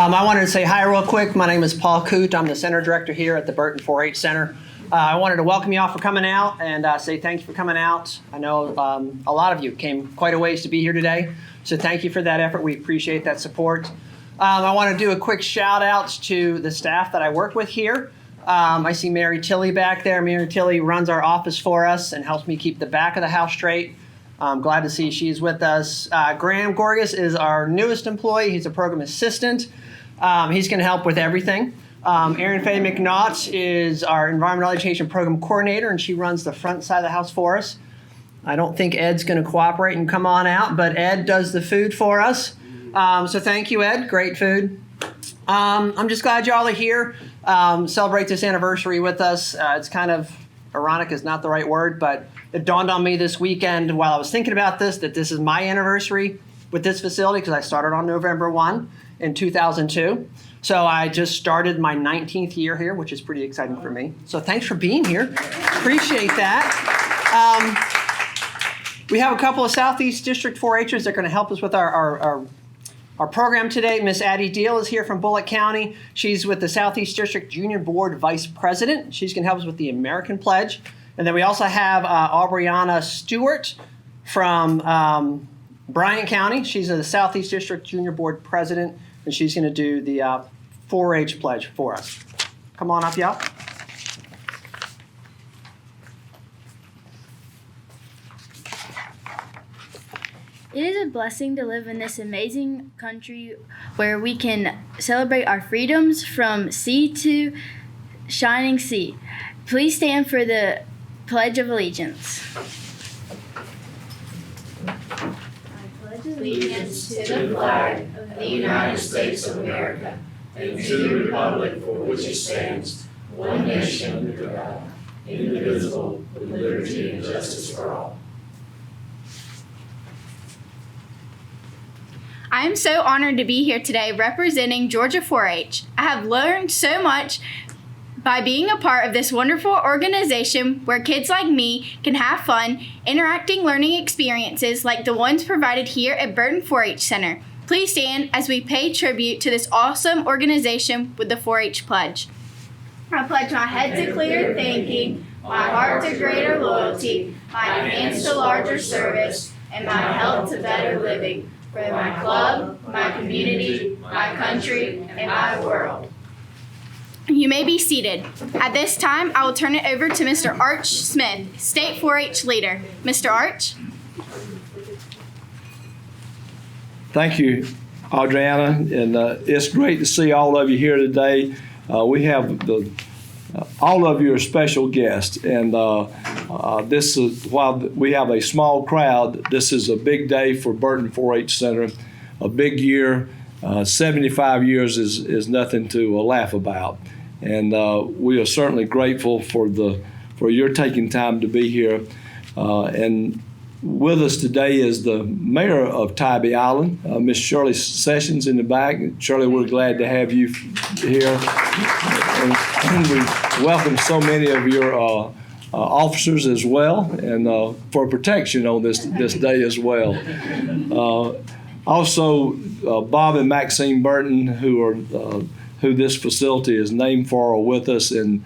I wanted to say hi real quick. My name is Paul Coote. I'm the Center Director here at the Burton 4-H Center. I wanted to welcome you all for coming out and say thank you for coming out. I know a lot of you came quite a ways to be here today, so thank you for that effort. We appreciate that support. I want to do a quick shout out to the staff that I work with here. I see Mary Tilley back there. Mary Tilley runs our office for us and helps me keep the back of the house straight. I'm glad to see she's with us. Graham Gorgas is our newest employee. He's a program assistant. He's going to help with everything. Erin Faye McNaught is our environmental education program coordinator, and she runs the front side of the house for us. I don't think Ed's going to cooperate and come on out, but Ed does the food for us. So thank you, Ed. Great food. I'm just glad y'all are here. Celebrate this anniversary with us. It's kind of ironic is not the right word, but it dawned on me this weekend while I was thinking about this that this is my anniversary with this facility because I started on November 1 in 2002. So I just started my 19th year here, which is pretty exciting for me. So thanks for being here. Appreciate that. We have a couple of Southeast District 4-Hers that are going to help us with our program today. Miss Addie Deal is here from Bullitt County. She's with the Southeast District Junior Board Vice President. She's going to help us with the American Pledge. And then we also have Aubriana Stewart from Bryant County. She's the Southeast District Junior Board President, and she's going to do the 4-H Pledge for us. Come on up, y'all. It is a blessing to live in this amazing country where we can celebrate our freedoms from sea to shining sea. Please stand for the Pledge of Allegiance. I pledge allegiance to the flag of the United States of America and to the republic for which it stands, one nation under God, indivisible, with liberty and justice for all. I am so honored to be here today representing Georgia 4-H. I have learned so much by being a part of this wonderful organization where kids like me can have fun, interacting learning experiences like the ones provided here at Burton 4-H Center. Please stand as we pay tribute to this awesome organization with the 4-H Pledge. I pledge my head to clear thinking, my heart to greater loyalty, my hands to larger service, and my health to better living for my club, my community, my country, and my world. You may be seated. At this time, I will turn it over to Mr. Arch Smith, State 4-H Leader. Mr. Arch? Thank you, Audriana, and it's great to see all of you here today. We have all of you are special guests, and this is, while we have a small crowd, this is a big day for Burton 4-H Center, a big year. 75 years is nothing to laugh about, and we are certainly grateful for your taking time to be here. And with us today is the mayor of Tybee Island, Miss Shirley Sessions in the back. Shirley, we're glad to have you here. And we welcome so many of your officers as well, and for protection on this day as well. Also, Bob and Maxine Burton, who this facility is named for, are with us, and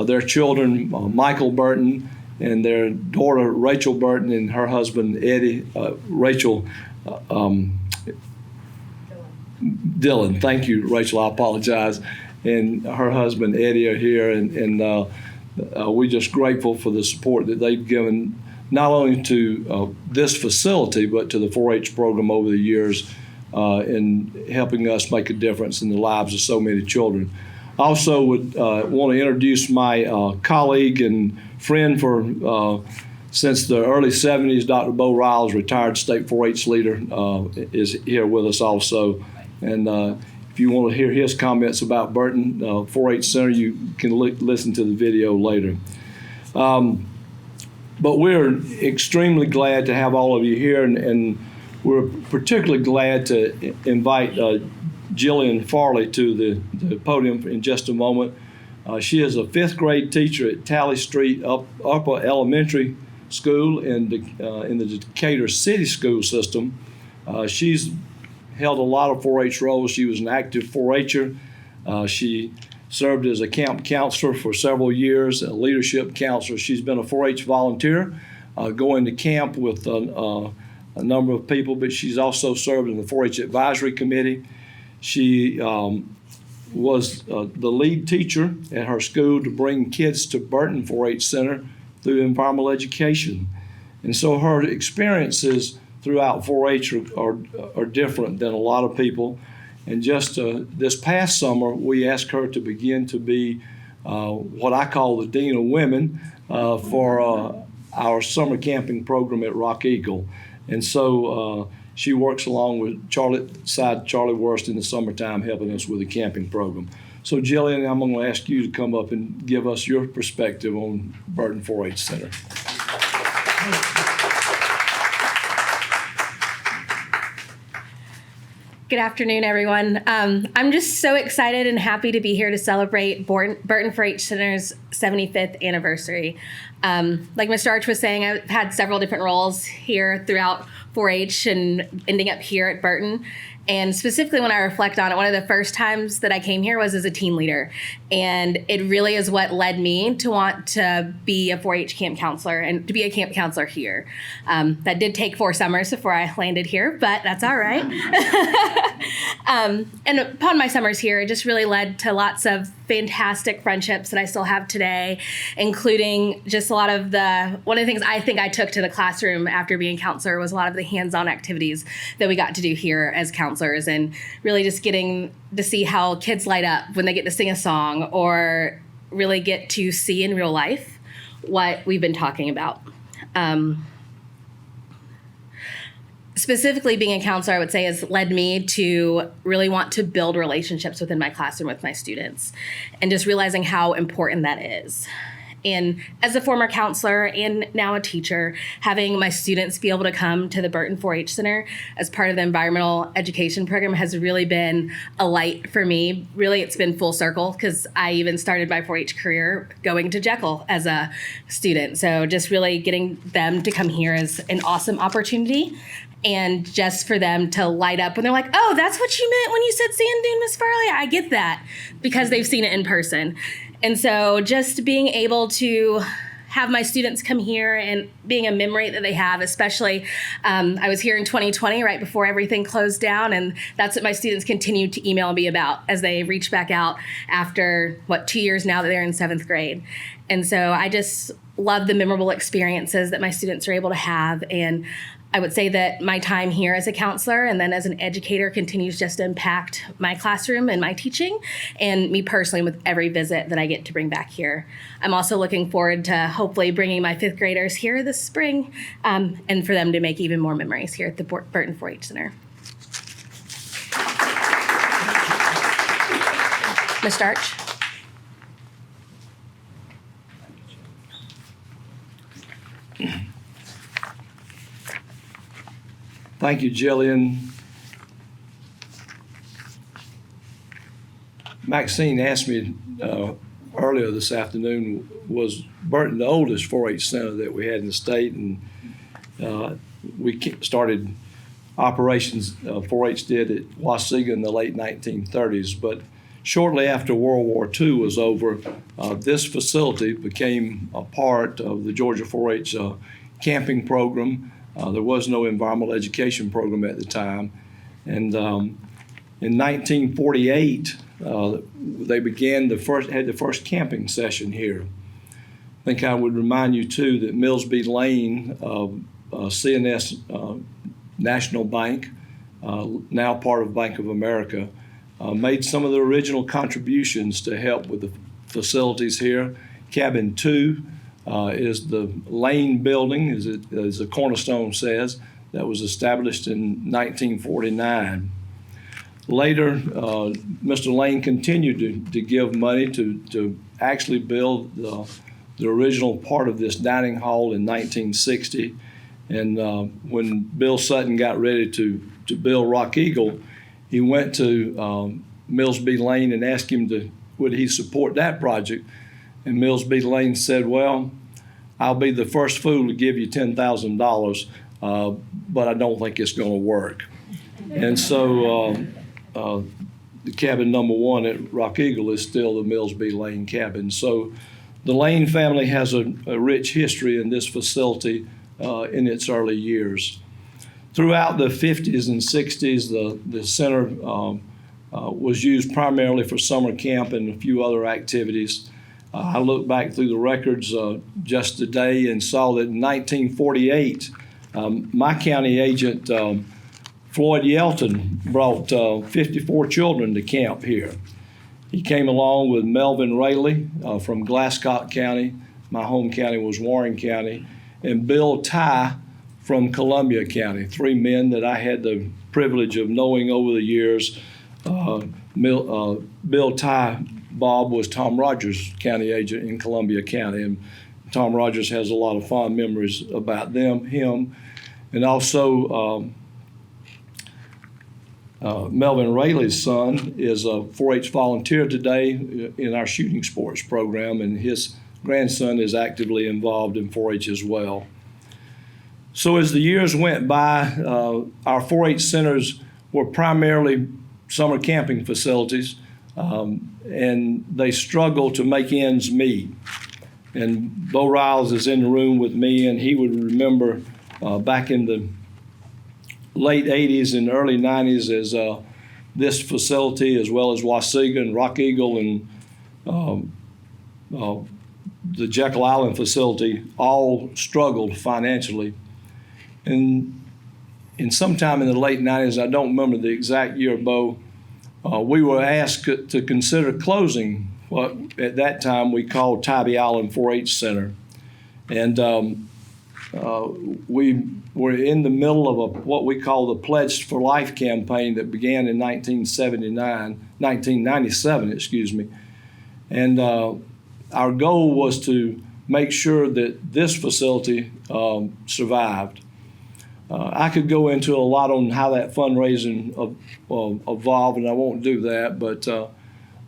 their children, Michael Burton, and their daughter Rachel Burton, and her husband Eddie, Dylan. Thank you, Rachel. I apologize. And her husband Eddie are here, and we're just grateful for the support that they've given not only to this facility but to the 4-H program over the years in helping us make a difference in the lives of so many children. I also would want to introduce my colleague and friend for since the early 70s, Dr. Bo Riles, retired state 4-H leader, is here with us also. And if you want to hear his comments about Burton 4-H Center, you can listen to the video later. But we're extremely glad to have all of you here, and we're particularly glad to invite Jillian Farley to the podium in just a moment. She is a 5th grade teacher at Tally Street Upper Elementary School in the Decatur City School System. She's held a lot of 4-H roles. She was an active 4-H'er. She served as a camp counselor for several years, a leadership counselor. She's been a 4-H volunteer, going to camp with a number of people, but she's also served in the 4-H advisory committee. She was the lead teacher at her school to bring kids to Burton 4-H Center through environmental education. And so her experiences throughout 4-H are different than a lot of people. And just this past summer, we asked her to begin to be what I call the Dean of Women for our summer camping program at Rock Eagle. And so she works along with Charlie Worst in the summertime, helping us with the camping program. So Jillian, I'm going to ask you to come up and give us your perspective on Burton 4-H Center. Good afternoon, everyone. I'm just so excited and happy to be here to celebrate Burton 4-H Center's 75th anniversary. Like Mr. Arch was saying, I've had several different roles here throughout 4-H and ending up here at Burton. And specifically when I reflect on it, one of the first times that I came here was as a teen leader. And it really is what led me to want to be a 4-H camp counselor and to be a camp counselor here. That did take 4 summers before I landed here, but that's all right. And upon my summers here, it just really led to lots of fantastic friendships that I still have today, including just a lot of one of the things I think I took to the classroom after being a counselor was a lot of the hands-on activities that we got to do here as counselors, and really just getting to see how kids light up when they get to sing a song or really get to see in real life what we've been talking about. Specifically, being a counselor, I would say, has led me to really want to build relationships within my classroom with my students and just realizing how important that is. And as a former counselor and now a teacher, having my students be able to come to the Burton 4-H Center as part of the environmental education program has really been a light for me. Really, it's been full circle because I even started my 4-H career going to Jekyll as a student. So just really getting them to come here is an awesome opportunity. And just for them to light up when they're like, oh, that's what you meant when you said sand dune, Miss Farley? I get that, because they've seen it in person. And so just being able to have my students come here and being a memory that they have, especially I was here in 2020 right before everything closed down, and that's what my students continue to email me about as they reach back out after 2 years now that they're in 7th grade. And so I just love the memorable experiences that my students are able to have, and I would say that my time here as a counselor and then as an educator continues just to impact my classroom and my teaching and me personally with every visit that I get to bring back here. I'm also looking forward to hopefully bringing my 5th graders here this spring and for them to make even more memories here at the Burton 4-H Center. Mr. Arch. Thank you, Jillian. Maxine asked me earlier this afternoon, was Burton the oldest 4-H center that we had in the state? And we started operations 4-H did at Wallace in the late 1930s. But shortly after World War II was over, this facility became a part of the Georgia 4-H camping program. There was no environmental education program at the time. And in 1948, they had the first camping session here. I think I would remind you too that Millsby Lane, CNS National Bank, now part of Bank of America, made some of the original contributions to help with the facilities here. Cabin 2 is the Lane building, as the cornerstone says, that was established in 1949. Later, Mr. Lane continued to give money to actually build the original part of this dining hall in 1960. And when Bill Sutton got ready to build Rock Eagle, he went to Millsby Lane and asked him would he support that project. And Millsby Lane said, well, I'll be the first fool to give you $10,000, but I don't think it's going to work. And so the cabin number 1 at Rock Eagle is still the Millsby Lane cabin. So the Lane family has a rich history in this facility in its early years. Throughout the 50s and 60s, the center was used primarily for summer camp and a few other activities. I looked back through the records just today and saw that in 1948, my county agent, Floyd Yelton, brought 54 children to camp here. He came along with Melvin Rayleigh from Glasscock County. My home county was Warren County, and Bill Tye from Columbia County, 3 men that I had the privilege of knowing over the years. Bill Tye, Bob, was Tom Rogers' county agent in Columbia County, and Tom Rogers has a lot of fond memories about him, and also Melvin Rayleigh's son is a 4-H volunteer today in our shooting sports program, and his grandson is actively involved in 4-H as well. So as the years went by, our 4-H centers were primarily summer camping facilities, and they struggled to make ends meet. And Bo Riles is in the room with me, and he would remember back in the late 80s and early 90s as this facility, as well as Wasaga and Rock Eagle and the Jekyll Island facility, all struggled financially. And sometime in the late 90s, I don't remember the exact year, Bo, we were asked to consider closing what at that time we called Tybee Island 4-H Center. And we were in the middle of what we call the Pledged for Life campaign that began in 1997, And our goal was to make sure that this facility survived. I could go into a lot on how that fundraising evolved, and I won't do that, but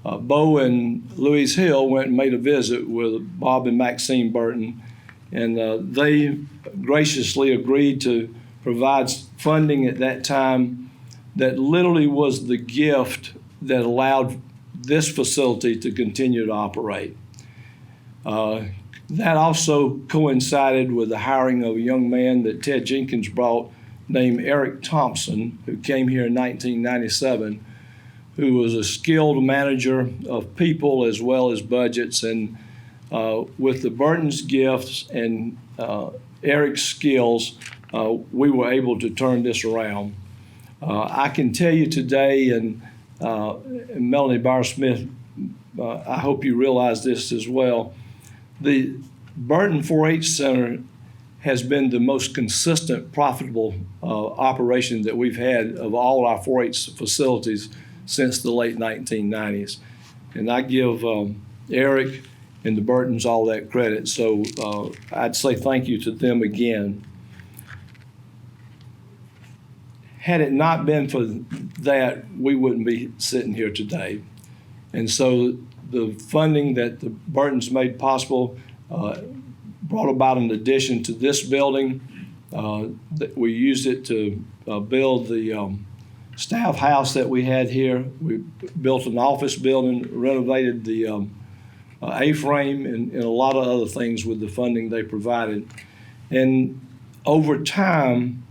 Bo and Louise Hill went and made a visit with Bob and Maxine Burton, and they graciously agreed to provide funding at that time that literally was the gift that allowed this facility to continue to operate. That also coincided with the hiring of a young man that Ted Jenkins brought named Eric Thompson, who came here in 1997, who was a skilled manager of people as well as budgets. And with the Burton's gifts and Eric's skills, we were able to turn this around. I can tell you today, and Melanie Byer-Smith, I hope you realize this as well, the Burton 4-H Center has been the most consistent, profitable operation that we've had of all our 4-H facilities since the late 1990s. And I give Eric and the Burtons all that credit. So I'd say thank you to them again. Had it not been for that, we wouldn't be sitting here today. And so the funding that the Burtons made possible brought about an addition to this building. That we used it to build the staff house that we had here. We built an office building, renovated the A-frame, and a lot of other things with the funding they provided. And over time,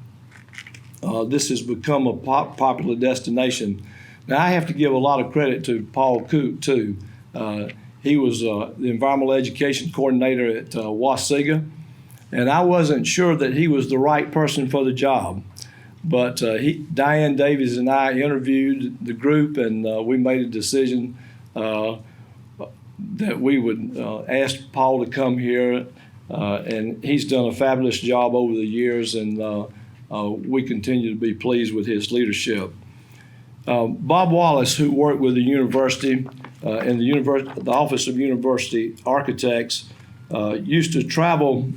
this has become a popular destination. Now, I have to give a lot of credit to Paul Coote, too. He was the environmental education coordinator at Wasaga, and I wasn't sure that he was the right person for the job. But Diane Davies and I interviewed the group, and we made a decision that we would ask Paul to come here, and he's done a fabulous job over the years, and we continue to be pleased with his leadership. Bob Wallace, who worked with the university in the Office of University Architects, used to travel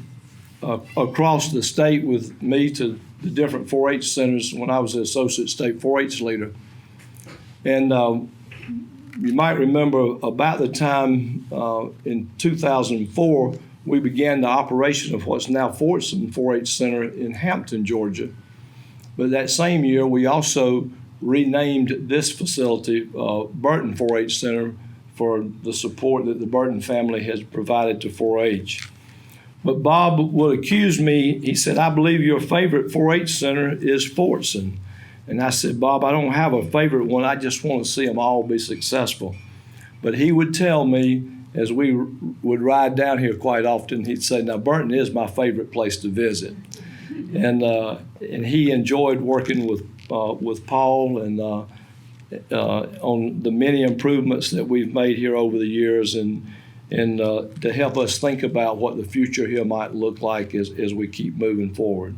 across the state with me to the different 4-H centers when I was the Associate State 4-H leader. And you might remember about the time in 2004, we began the operation of what's now Fordson 4-H Center in Hampton, Georgia. But that same year, we also renamed this facility Burton 4-H Center for the support that the Burton family has provided to 4-H. But Bob would accuse me. He said, I believe your favorite 4-H center is Fortson. And I said, Bob, I don't have a favorite one. I just want to see them all be successful. But he would tell me, as we would ride down here quite often, he'd say, now Burton is my favorite place to visit. And he enjoyed working with Paul and on the many improvements that we've made here over the years, and to help us think about what the future here might look like as we keep moving forward.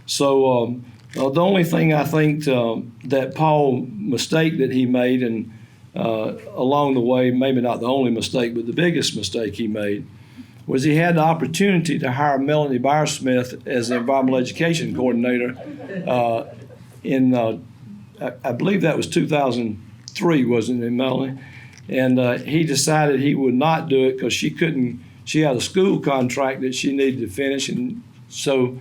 So the only thing I think that Paul mistake that he made, and along the way, maybe not the only mistake, but the biggest mistake he made, was he had the opportunity to hire Melanie Byersmith as the environmental education coordinator in, I believe that was 2003, wasn't it, Melanie? And he decided he would not do it because she had a school contract that she needed to finish. And so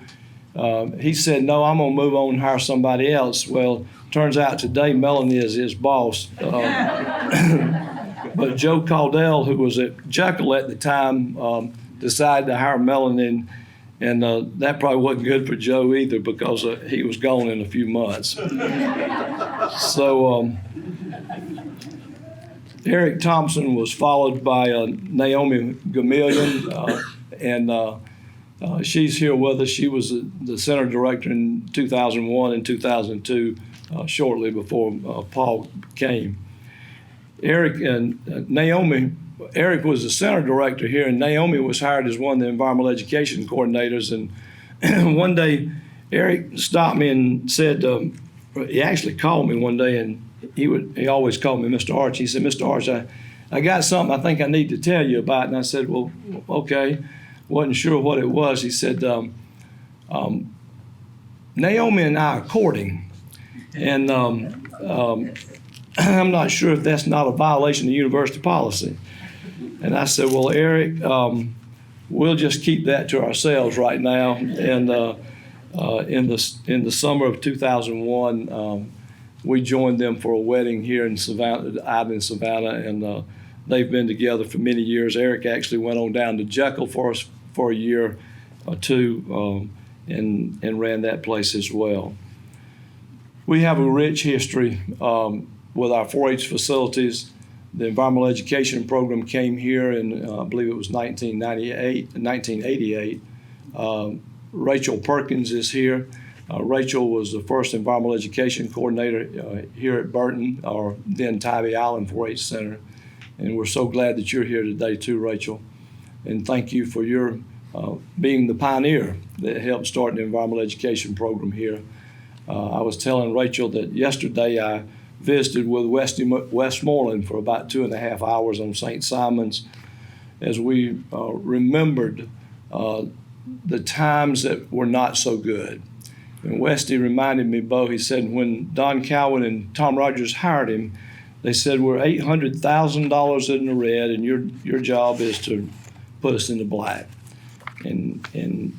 he said, no, I'm going to move on and hire somebody else. Well, turns out today Melanie is his boss. But Joe Caldell, who was at Jekyll at the time, decided to hire Melanie, and that probably wasn't good for Joe either because he was gone in a few months. So Eric Thompson was followed by Naomi Gamillion, and she's here with us. She was the center director in 2001 and 2002, shortly before Paul came. Eric was the center director here, and Naomi was hired as one of the environmental education coordinators. And one day, Eric stopped me and said, he actually called me one day, and he always called me Mr. Arch. He said, Mr. Arch, I got something I think I need to tell you about. And I said, well, okay. Wasn't sure what it was. He said, Naomi and I are courting, and I'm not sure if that's not a violation of university policy. And I said, well, Eric, we'll just keep that to ourselves right now. And in the summer of 2001, we joined them for a wedding here in Savannah, out in Savannah, and they've been together for many years. Eric actually went on down to Jekyll for us for a year or two, and ran that place as well. We have a rich history with our 4-H facilities. The environmental education program came here in, I believe it was 1988. Rachel Perkins is here. Rachel was the first environmental education coordinator here at Burton, or then Tybee Island 4-H Center. And we're so glad that you're here today too, Rachel. And thank you for your being the pioneer that helped start the environmental education program here. I was telling Rachel that yesterday I visited with Westmoreland for about 2.5 hours on St. Simon's as we remembered the times that were not so good. And Westy reminded me, Bo, he said, when Don Cowan and Tom Rogers hired him, they said, we're $800,000 in the red, and your job is to put us in the black. And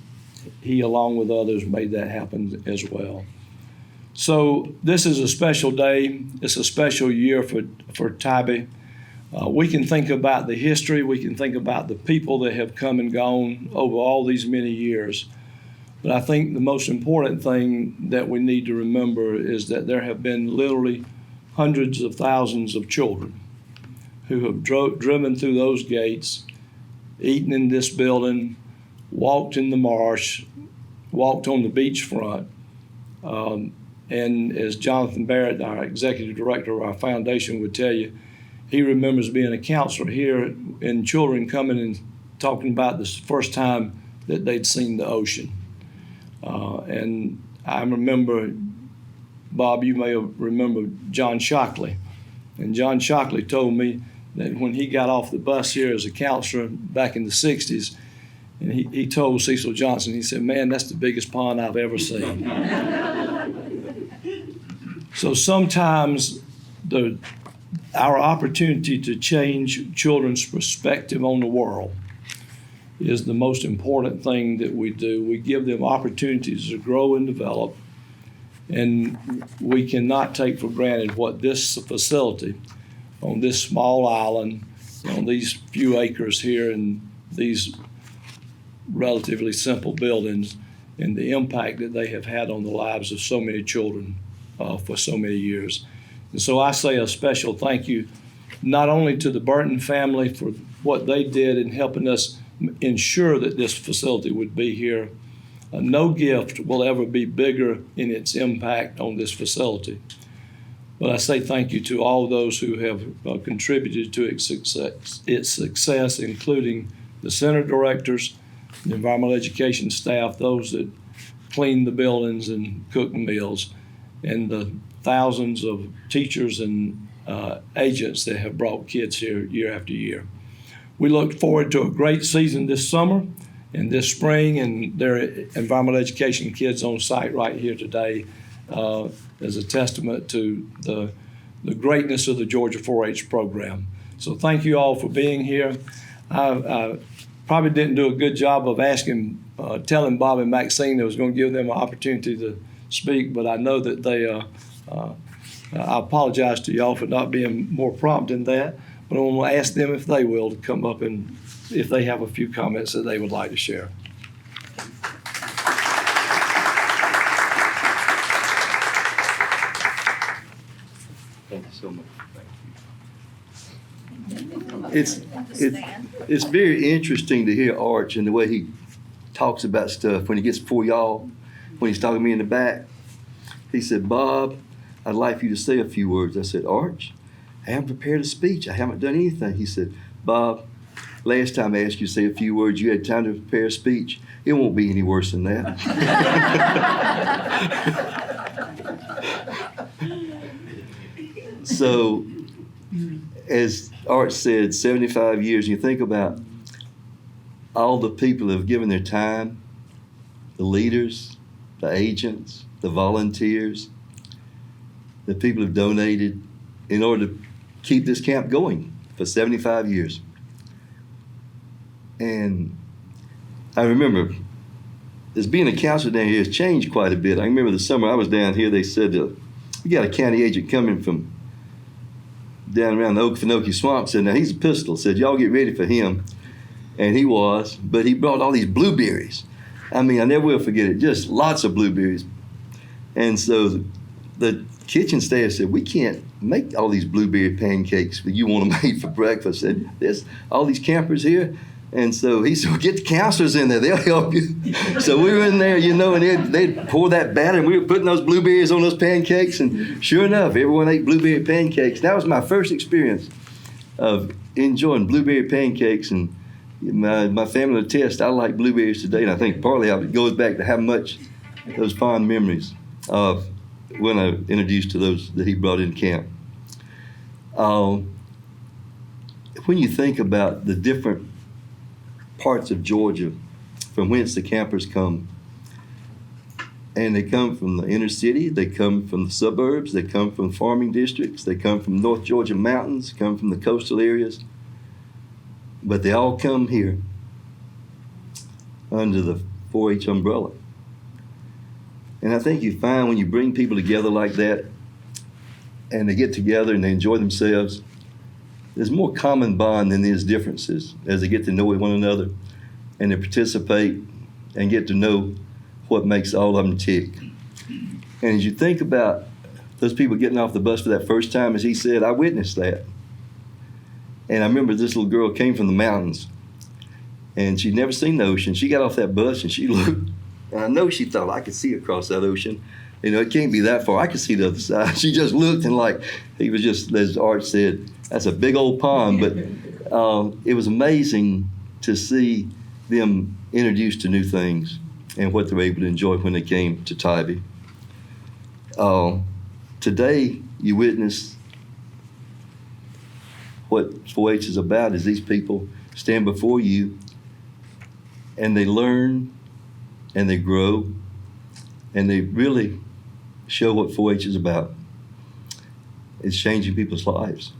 he, along with others, made that happen as well. So this is a special day. It's a special year for Tybee. We can think about the history. We can think about the people that have come and gone over all these many years. But I think the most important thing that we need to remember is that there have been literally hundreds of thousands of children who have driven through those gates, eaten in this building, walked in the marsh, walked on the beachfront. And as Jonathan Barrett, our executive director of our foundation, would tell you, he remembers being a counselor here and children coming and talking about the first time that they'd seen the ocean. And I remember, Bob, you may remember John Shockley. And John Shockley told me that when he got off the bus here as a counselor back in the 60s, and he told Cecil Johnson, he said, man, that's the biggest pond I've ever seen. So sometimes our opportunity to change children's perspective on the world is the most important thing that we do. We give them opportunities to grow and develop, And we cannot take for granted what this facility on this small island, on these few acres here in these relatively simple buildings, and the impact that they have had on the lives of so many children for so many years. And so I say a special thank you not only to the Burton family for what they did in helping us ensure that this facility would be here. No gift will ever be bigger in its impact on this facility. But I say thank you to all those who have contributed to its success, including the center directors, the environmental education staff, those that clean the buildings and cook meals, and the thousands of teachers and agents that have brought kids here year after year. We look forward to a great season this summer and this spring, and there are environmental education kids on site right here today as a testament to the greatness of the Georgia 4-H program. So thank you all for being here. I probably didn't do a good job of telling Bob and Maxine that I was going to give them an opportunity to speak, but I know that they, I apologize to y'all for not being more prompt in that, but I want to ask them if they will to come up and if they have a few comments that they would like to share. Thank you so much. It's very interesting to hear Arch and the way he talks about stuff when he gets before y'all, when he's talking to me in the back. He said, Bob, I'd like for you to say a few words. I said, Arch, I haven't prepared a speech. I haven't done anything. He said, Bob, last time I asked you to say a few words, you had time to prepare a speech. It won't be any worse than that. So, as Art said, 75 years, you think about all the people that have given their time, the leaders, the agents, the volunteers, the people who've donated in order to keep this camp going for 75 years. And I remember, as being a counselor down here has changed quite a bit. I remember the summer I was down here, they said, we got a county agent coming from down around the Okefenokee Swamp. Said, now he's a pistol. Said, y'all get ready for him. And he was, but he brought all these blueberries. I mean, I never will forget it, just lots of blueberries. And so the kitchen staff said, we can't make all these blueberry pancakes that you want them made for breakfast. And there's all these campers here. And so he said, well, get the counselors in there, they'll help you. So we were in there, you know, and they'd pour that batter, and we were putting those blueberries on those pancakes, and sure enough, everyone ate blueberry pancakes. That was my first experience of enjoying blueberry pancakes, and my family attest, I like blueberries today, and I think partly it goes back to how much those fond memories of when I introduced to those that he brought in camp. When you think about the different parts of Georgia from whence the campers come, and they come from the inner city, they come from the suburbs, they come from farming districts, they come from North Georgia mountains, come from the coastal areas, but they all come here under the 4-H umbrella. And I think you find when you bring people together like that and they get together and they enjoy themselves, there's more common bond than there's differences as they get to know one another and they participate and get to know what makes all of them tick. And as you think about those people getting off the bus for that first time, as he said, I witnessed that. And I remember this little girl came from the mountains and she'd never seen the ocean. She got off that bus and she looked, and I know she thought I could see across that ocean. You know, it can't be that far. I could see the other side. She just looked and like, he was just, as Art said, that's a big old pond. But it was amazing to see them introduced to new things and what they were able to enjoy when they came to Tybee. Today, you witness what 4-H is about is these people stand before you and they learn and they grow and they really show what 4-H is about. It's changing people's lives.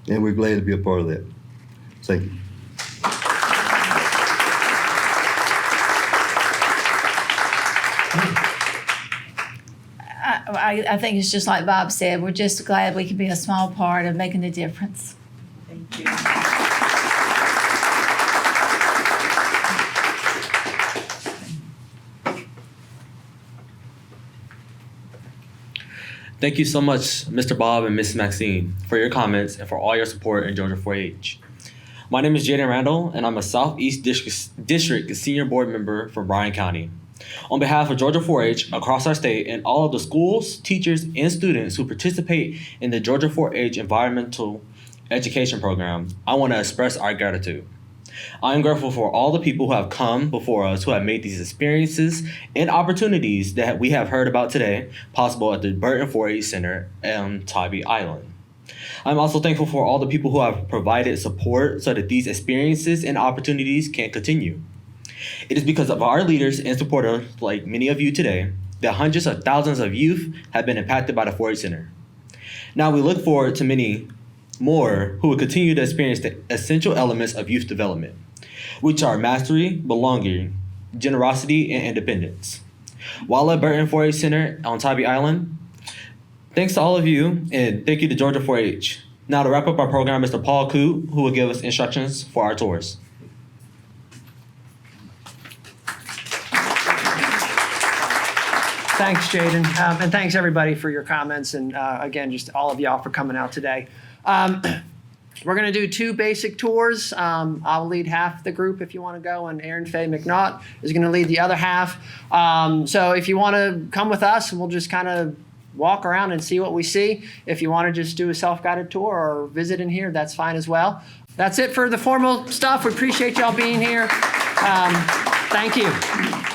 And we're glad to be a part of that. Thank you. I think it's just like Bob said, we're just glad we can be a small part of making a difference. Thank you. Thank you so much, Mr. Bob and Ms. Maxine, for your comments and for all your support in Georgia 4-H. My name is Jaden Randall, and I'm a Southeast District Senior Board Member for Bryan County. On behalf of Georgia 4-H across our state and all of the schools, teachers, and students who participate in the Georgia 4-H Environmental Education Program, I want to express our gratitude. I am grateful for all the people who have come before us who have made these experiences and opportunities that we have heard about today possible at the Burton 4-H Center on Tybee Island. I'm also thankful for all the people who have provided support so that these experiences and opportunities can continue. It is because of our leaders and supporters, like many of you today, that hundreds of thousands of youth have been impacted by the 4-H Center. Now we look forward to many more who will continue to experience the essential elements of youth development, which are mastery, belonging, generosity, and independence. While at Burton 4-H Center on Tybee Island, thanks to all of you, and thank you to Georgia 4-H. Now to wrap up our program, Mr. Paul Coote, who will give us instructions for our tours. Thanks, Jaden, and thanks everybody for your comments, and again, just all of y'all for coming out today. We're going to do 2 basic tours. I'll lead half the group if you want to go, and Aaron Faye McNaught is going to lead the other half. So if you want to come with us, we'll just kind of walk around and see what we see. If you want to just do a self-guided tour or visit in here, that's fine as well. That's it for the formal stuff. We appreciate y'all being here. Thank you.